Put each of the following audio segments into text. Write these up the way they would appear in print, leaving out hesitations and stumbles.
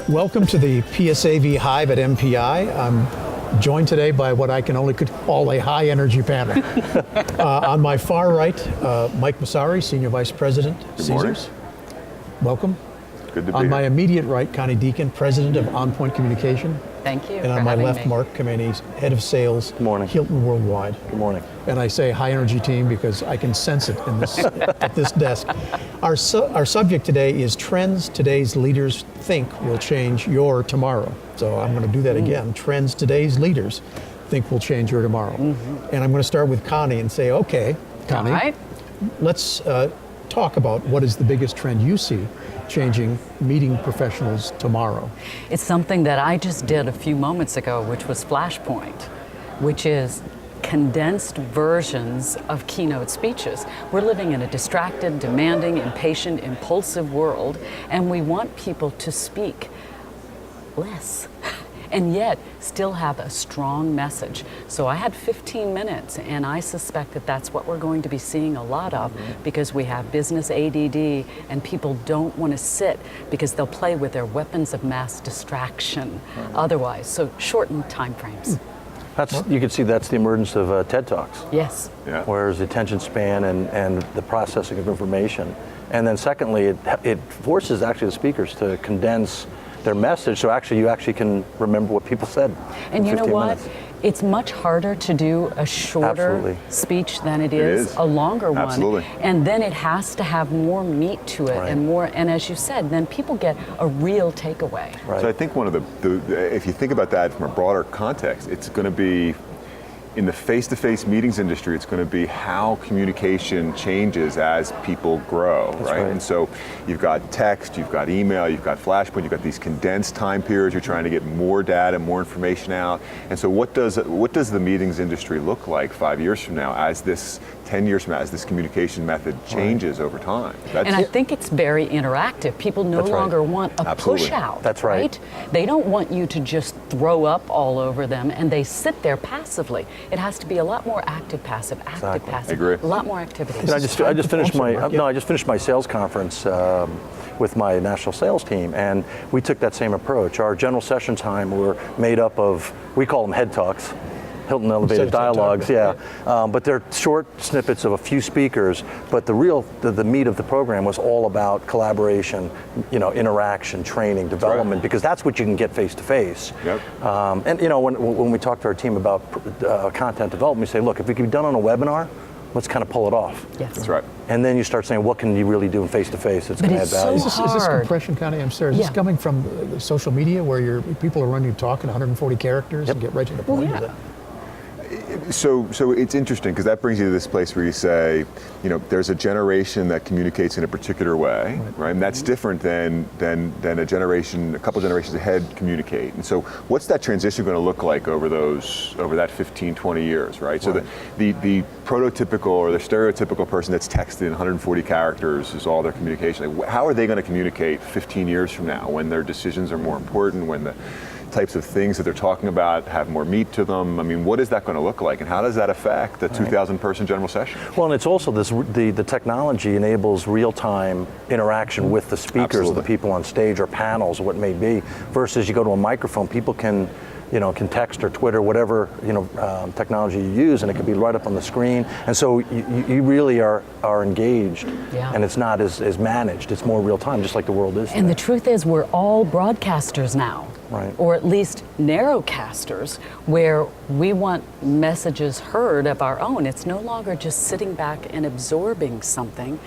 Welcome to the PSAV Hive at MPI. I'm joined today by what I can only call a high energy panel. On my far right, Mike Massari, Senior Vice President, Caesars. Welcome. Good to be On here. my immediate right, Connie Dieken, President of On Point Communication. Thank you. And on my left, Mark Komine, Head of Sales, Good morning. Hilton Worldwide. Good morning. And I say high energy team because I can sense it in this, at this desk. Our subject today is trends today's leaders think will change your tomorrow. So I'm going to do that again. Trends today's leaders think will change your tomorrow. And I'm going to start with Connie and say, okay, Connie, All right. let's talk about what is the biggest trend you see changing meeting professionals tomorrow. It's something that I just did a few moments ago, which was Flashpoint, which is condensed versions of keynote speeches. We're living in a distracted, demanding, impatient, impulsive world, and we want people to speak less and yet still have a strong message. So I had 15 minutes, and I suspect that that's what we're going to be seeing a lot of because we have business ADD and people don't want to sit because they'll play with their weapons of mass distraction otherwise. So shortened time frames. You can see that's the emergence of TED Talks. Yes. Yeah. Where's the attention span and the processing of information. And then secondly, it forces actually the speakers to condense their message, so actually you can remember what people said. And you know 15 what? minutes. It's much harder to do a shorter Absolutely. speech than it is a longer one. Absolutely. And then it has to have more meat to it Right. and more, and as you said, then people get a real takeaway. Right. So I think one of the if you think about that from a broader context, it's going to be, in the face-to-face meetings industry, it's going to be how communication changes as people grow, right? right. And so you've got text, you've got email, you've got Flashpoint, you've got these condensed time periods, you're trying to get more data, more information out. And so what does the meetings industry look like 5 years from now as this, 10 years from now, as this communication method changes over time? And I think it's very interactive. People no That's right. longer want a Absolutely. push out. That's right. They don't want you to just throw up all over them and they sit there passively. It has to be a lot more active passive, active Exactly. passive. I agree. A lot more activity. I just finished my Mark, yeah. I just finished my sales conference with my national sales team, and we took that same approach. Our general session time were made up of, we call them head talks, Hilton elevated dialogues, but they're short snippets of a few speakers. But the meat of the program was all about collaboration, interaction, training, development, because that's what you can get face to face. Yep. And when we talk to our team about content development, we say, look, if it can be done on a webinar, let's kind of pull it off. Yes. That's right. And then you start saying, what can you really do in face to face that's But going to add it's so value? Is this hard. compression, Connie? I'm sorry. Is this Yeah. coming from social media where people are running a talk in 140 characters and get right to the point? yeah. Is that- So it's interesting because that brings you to this place where you say, there's a generation that communicates in a particular way, right? And that's different than a couple generations ahead communicate. And so what's that transition going to look like over that 15, 20 years, right? So the prototypical or the stereotypical person that's texted in 140 characters is all their communication. Like, how are they going to communicate 15 years from now when their decisions are more important, when the types of things that they're talking about have more meat to them? I mean, what is that going to look like, and how does that affect the 2,000 person general session? Well, and it's also the technology enables real-time interaction with the speakers or Absolutely. the people on stage or panels or what it may be, versus you go to a microphone, people can text or Twitter, whatever technology you use, and it can be right up on the screen. And so you really are engaged, and it's not as managed. It's more real time, just like the world is. And the today. truth is, we're all broadcasters now, Right. or at least narrowcasters, where we want messages heard of our own. It's no longer just sitting back and absorbing something.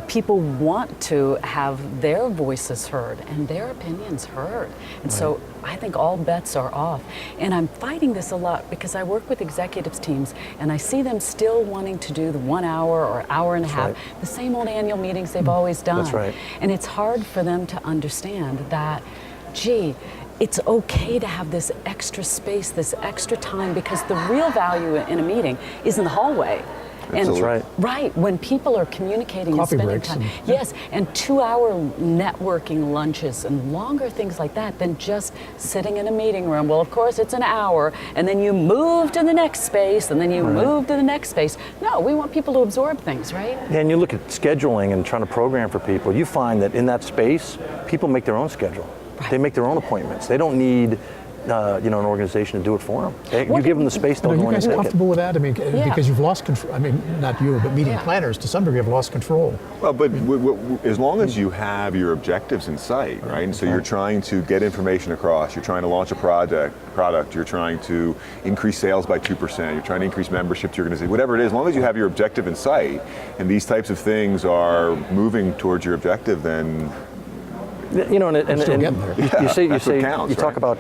People want to have their voices heard and their opinions heard. And so I think all bets are off. And I'm fighting this a lot because I work with executives teams and I see them still wanting to do the 1 hour or hour and a half, the same old annual meetings they've always done. That's right. And it's hard for them to understand that, gee, it's okay to have this extra space, this extra time, because the real value in a meeting is in the hallway. And That's right. Right, when people are communicating Coffee and spending breaks time. and- Yes, and 2-hour networking lunches and longer things like that than just sitting in a meeting room. Well, of course, it's an hour, and then you move to the next space, and then you move to the next space. No, we want people to absorb things, right? And you look at scheduling and trying to program for people, you find that in that space, people make their own schedule. They make their own appointments. They don't need an organization to do it for them. You give them the space, they'll Are go you in and guys take comfortable it. with that? I mean, because you've lost control. I mean, not you, but meeting planners to some degree have lost control. Well, but as long as you have your objectives in sight, right? And so you're trying to get information across, you're trying to launch a product, you're trying to increase sales by 2%, you're trying to increase membership to your organization, whatever it is, as long as you have your objective in sight and these types of things are moving towards your objective, then You know, and still getting there. you say counts, you talk about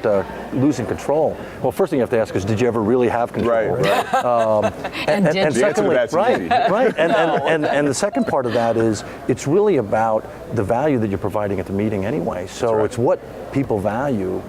losing control. Well, first thing you have to ask is, did you ever really have control? Right. And did you? The answer to that's easy. right. And the second part of that is it's really about the value that you're providing at the meeting anyway. So it's what people value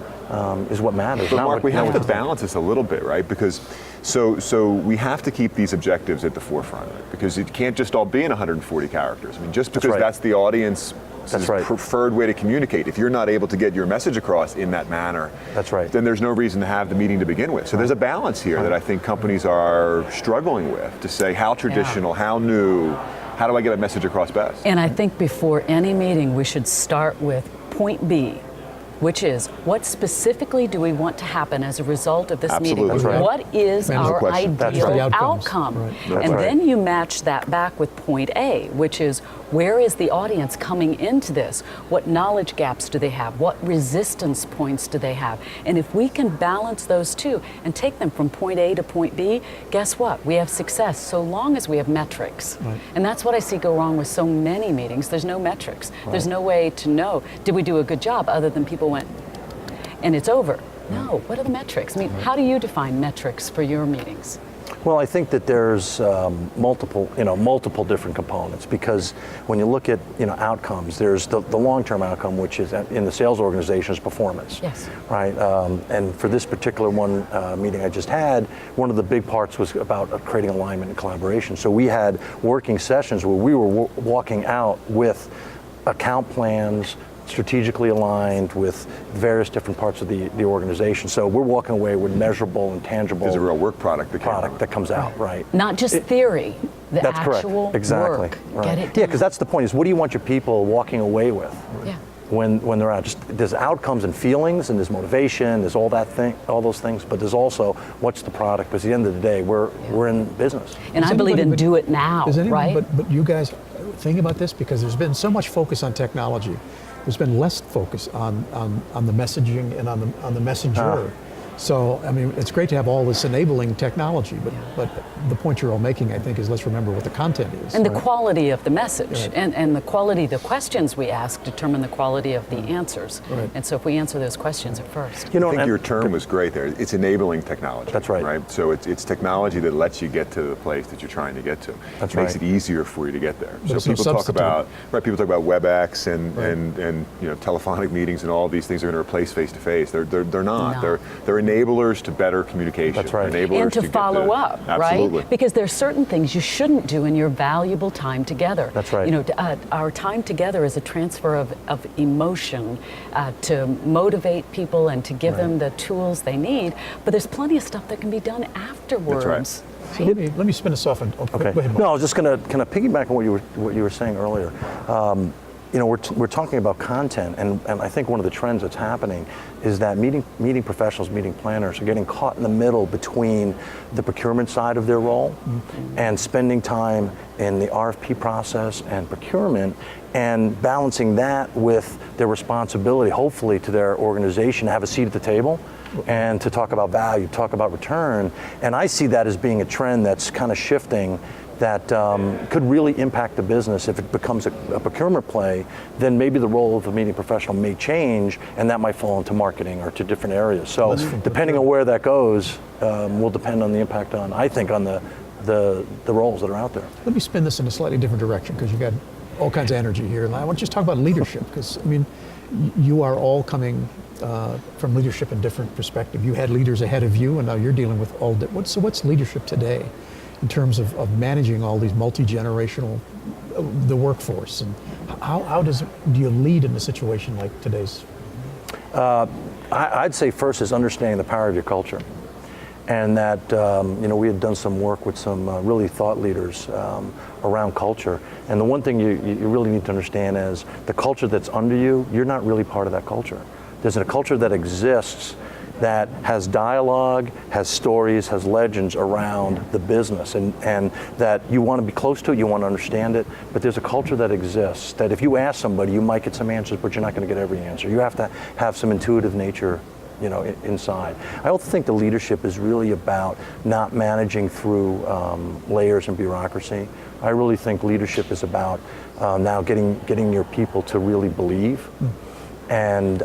is what matters. But not Mark, what we have to what- balance this a little bit, right? Because so we have to keep these objectives at the forefront of it, because it can't just all be in 140 characters. I mean, just because that's the audience. That's right. Preferred way to communicate. If you're not able to get your message across in that manner, that's right. then there's no reason to have the meeting to begin with. So there's a balance here that I think companies are struggling with, to say how traditional, how new, how do I get a message across best? And I think before any meeting, we should start with point B, which is, what specifically do we want to happen as a result of this Absolutely. meeting? That's right. What is Manage the our question. That's ideal right. The outcomes. outcome? Right. That's And right. then you match that back with point A, which is, where is the audience coming into this? What knowledge gaps do they have? What resistance points do they have? And if we can balance those two and take them from point A to point B, guess what? We have success so long as we have metrics. Right. And that's what I see go wrong with so many meetings. There's no metrics. There's no way to know, did we do a good job, other than people went, and it's over. No, what are the metrics? I mean, how do you define metrics for your meetings? Well, I think that there's multiple different components, because when you look at outcomes, there's the long-term outcome, which is in the sales organization, is performance. Yes. Right. And for this particular one meeting I just had, one of the big parts was about creating alignment and collaboration. So we had working sessions where we were walking out with account plans, strategically aligned with various different parts of the organization. So we're walking away with measurable and tangible. There's a real work product that comes out, right? Not just theory, the That's actual correct. Exactly. work. Right. Get it done. Yeah, because that's the point, is what do you want your people walking away with? Yeah. When they're out? There's outcomes and feelings, and there's motivation, there's all those things, but there's also what's the product, because at the end of the day, we're in business. And I believe in do it now, Does anyone, right? but you guys think about this, because there's been so much focus on technology. There's been less focus on the messaging and on the messenger. So, I mean, it's great to have all this enabling technology, but the point you're all making, I think, is let's remember what the content is. And the right? quality of the message, Right. and the quality of the questions we ask determine the quality of the answers. Right. And so if we answer those questions at first. You know, I think and- your term was great there. It's enabling technology. That's right. Right. So it's technology that lets you get to the place that you're trying to get to. That's Makes right. it easier for you to get there. But So it's no people talk substitute. about people talk about WebEx and Right. and telephonic meetings and all these things are going to replace face to face. They're not. No. They're enablers to better communication. That's right. Enablers And to get follow up, Absolutely. right? Because there's certain things you shouldn't do in your valuable time together. That's right. You know, our time together is a transfer of emotion to motivate people and to give them the tools they need. But there's plenty of stuff that can be done afterwards. So let me spin us off. Go ahead, Mark. No, I was just going to kind of piggyback on what you were saying earlier. We're talking about content, and I think one of the trends that's happening is that meeting professionals, meeting planners are getting caught in the middle between the procurement side of their role and spending time in the RFP process and procurement, and balancing that with their responsibility, hopefully, to their organization to have a seat at the table and to talk about value, talk about return. And I see that as being a trend that's kind of shifting, that could really impact the business. If it becomes a procurement play, then maybe the role of a meeting professional may change, and that might fall into marketing or to different areas. So depending on where that goes, will depend on the impact on, I think, on the roles that are out there. Let me spin this in a slightly different direction, because you've got all kinds of energy here. And I want to just talk about leadership, because, I mean, you are all coming from leadership in different perspective. You had leaders ahead of you, and now you're dealing with all different. So what's leadership today in terms of managing all these multi-generational, the workforce? And how do you lead in a situation like today's? I'd say first is understanding the power of your culture. And that, we had done some work with some really thought leaders around culture. And the one thing you really need to understand is the culture that's under you, you're not really part of that culture. There's a culture that exists that has dialogue, has stories, has legends around the business, and that you want to be close to it, you want to understand it, but there's a culture that exists that if you ask somebody, you might get some answers, but you're not going to get every answer. You have to have some intuitive nature, inside. I also think the leadership is really about not managing through layers and bureaucracy. I really think leadership is about now getting your people to really believe. And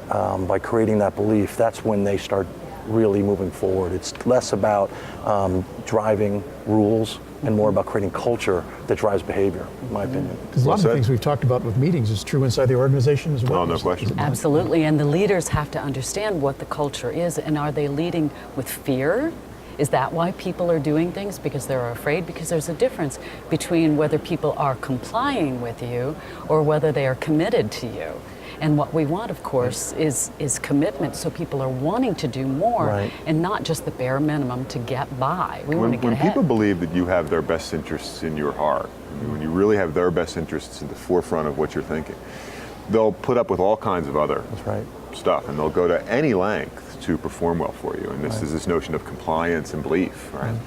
by creating that belief, that's when they start really moving forward. It's less about driving rules and more about creating culture that drives behavior, in my opinion. Because a lot of the things we've talked about with meetings is true inside the organization as well. Oh, no question. Absolutely, and the leaders have to understand what the culture is, and are they leading with fear? Is that why people are doing things? Because they're afraid? Because there's a difference between whether people are complying with you or whether they are committed to you. And what we want, of course, is commitment, so people are wanting to do more, right, and not just the bare minimum to get by. We want to get when ahead. people believe that you have their best interests in your heart, when you really have their best interests in the forefront of what you're thinking, they'll put up with all kinds of other stuff, and they'll go to any length to perform well for you. And this is this notion of compliance and belief, right?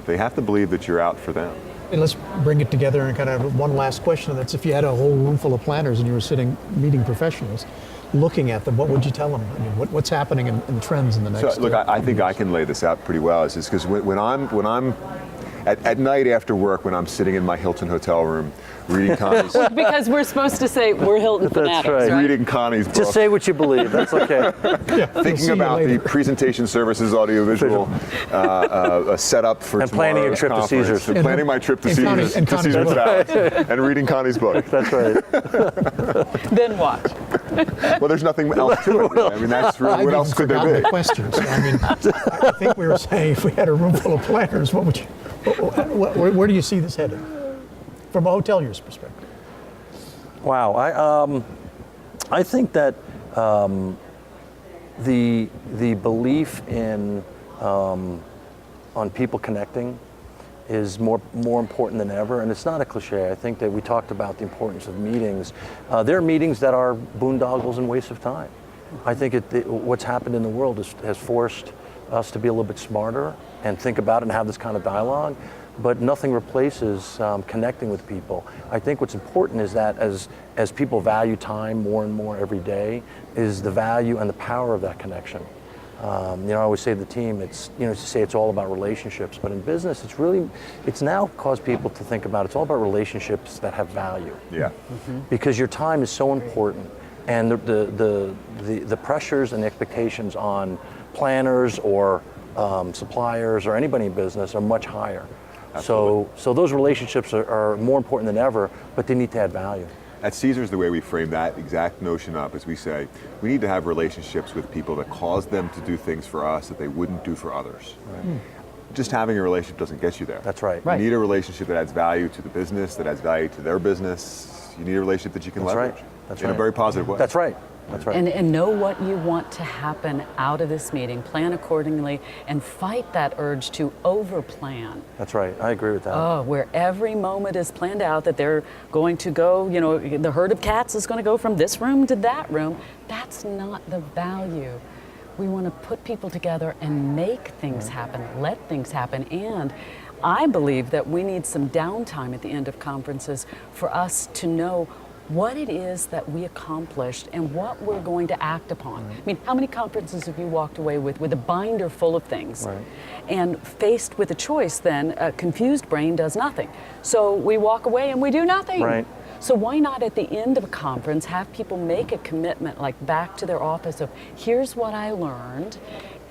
They have to believe that you're out for them. And let's bring it together and kind of one last question, and that's if you had a whole room full of planners and you were sitting meeting professionals, looking at them, what would you tell them? I mean, what's happening in trends in the next? So, look, I think I can lay this out pretty well. Is because when I'm at night after work, when I'm sitting in my Hilton hotel room reading Connie's, Because we're supposed to say we're Hilton fanatics, right. right? reading Connie's book, Just say what you believe, that's okay. thinking about the presentation services audiovisual setup for And planning tomorrow's your trip to conference, Caesars. and planning my trip to And Connie- Caesars, and to Connie's Caesars book. Palace, and reading Connie's book. That's right. Then what? Well, there's nothing else to it. I mean, that's really, I've what else even could there forgotten be? the questions. I mean, I think we were saying if we had a room full of planners, what would you? Where do you see this headed, from a hotelier's perspective? Wow, I think that the belief in on people connecting is more important than ever, and it's not a cliche. I think that we talked about the importance of meetings. There are meetings that are boondoggles and waste of time. I think what's happened in the world has forced us to be a little bit smarter and think about it and have this kind of dialogue. But nothing replaces connecting with people. I think what's important is that as people value time more and more every day, is the value and the power of that connection. I always say to the team, it's all about relationships, but in business, it's now caused people to think about it's all about relationships that have value. Yeah. Because your time is so important, and the pressures and the expectations on planners or suppliers or anybody in business are much higher. So those relationships are more important than ever, but they need to add value. At Caesars, the way we frame that exact notion up is we say, we need to have relationships with people that cause them to do things for us that they wouldn't do for others. Right? Just having a relationship doesn't get you there. That's right. You need a relationship that adds value to the business, that adds value to their business. You need a relationship that you can leverage in a very positive way. That's right. That's right. And know what you want to happen out of this meeting, plan accordingly, and fight that urge to over-plan. That's right. I agree with that. Oh, where every moment is planned out, that they're going to go, the herd of cats is going to go from this room to that room. That's not the value. We want to put people together and make things happen, let things happen. And I believe that we need some downtime at the end of conferences for us to know what it is that we accomplished and what we're going to act upon. I mean, how many conferences have you walked away with a binder full of things? Right. And faced with a choice, then a confused brain does nothing. So we walk away and we do nothing. Right. So why not at the end of a conference have people make a commitment, like back to their office, of here's what I learned,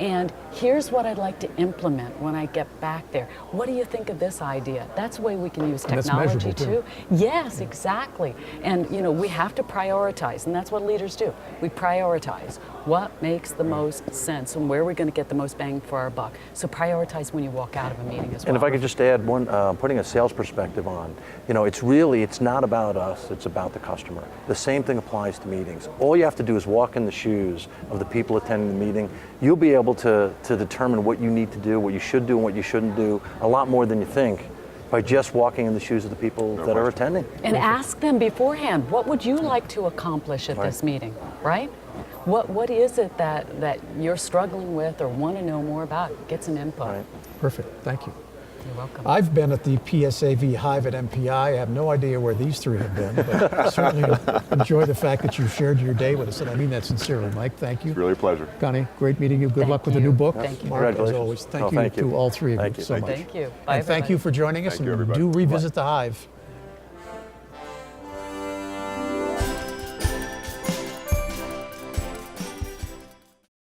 and here's what I'd like to implement when I get back there. What do you think of this idea? That's a way we can use technology too. Yes, exactly. And we have to prioritize, and that's what leaders do. We prioritize what makes the most sense and where we're going to get the most bang for our buck. So prioritize when you walk out of a meeting as well. And if I could just add one, putting a sales perspective on, it's not about us, it's about the customer. The same thing applies to meetings. All you have to do is walk in the shoes of the people attending the meeting. You'll be able to determine what you need to do, what you should do and what you shouldn't do, a lot more than you think, by just walking in the shoes of the people that are attending. And ask them beforehand, what would you like to accomplish at this meeting, right? What is it that you're struggling with or want to know more about? Get some input. Right. Perfect. Thank you. You're welcome. I've been at the PSAV Hive at MPI. I have no idea where these three have been, but certainly enjoy the fact that you shared your day with us, and I mean that sincerely, Mike. Thank you. Really a pleasure. Connie, great meeting you. Good Thank luck with the you. new book. Thank you. Mark, as Congratulations. always, Oh, thank to you. all three of Thank you you. so much. Thank you. Bye, And thank you everybody. for joining us, Thank you, and everybody. do revisit the Hive.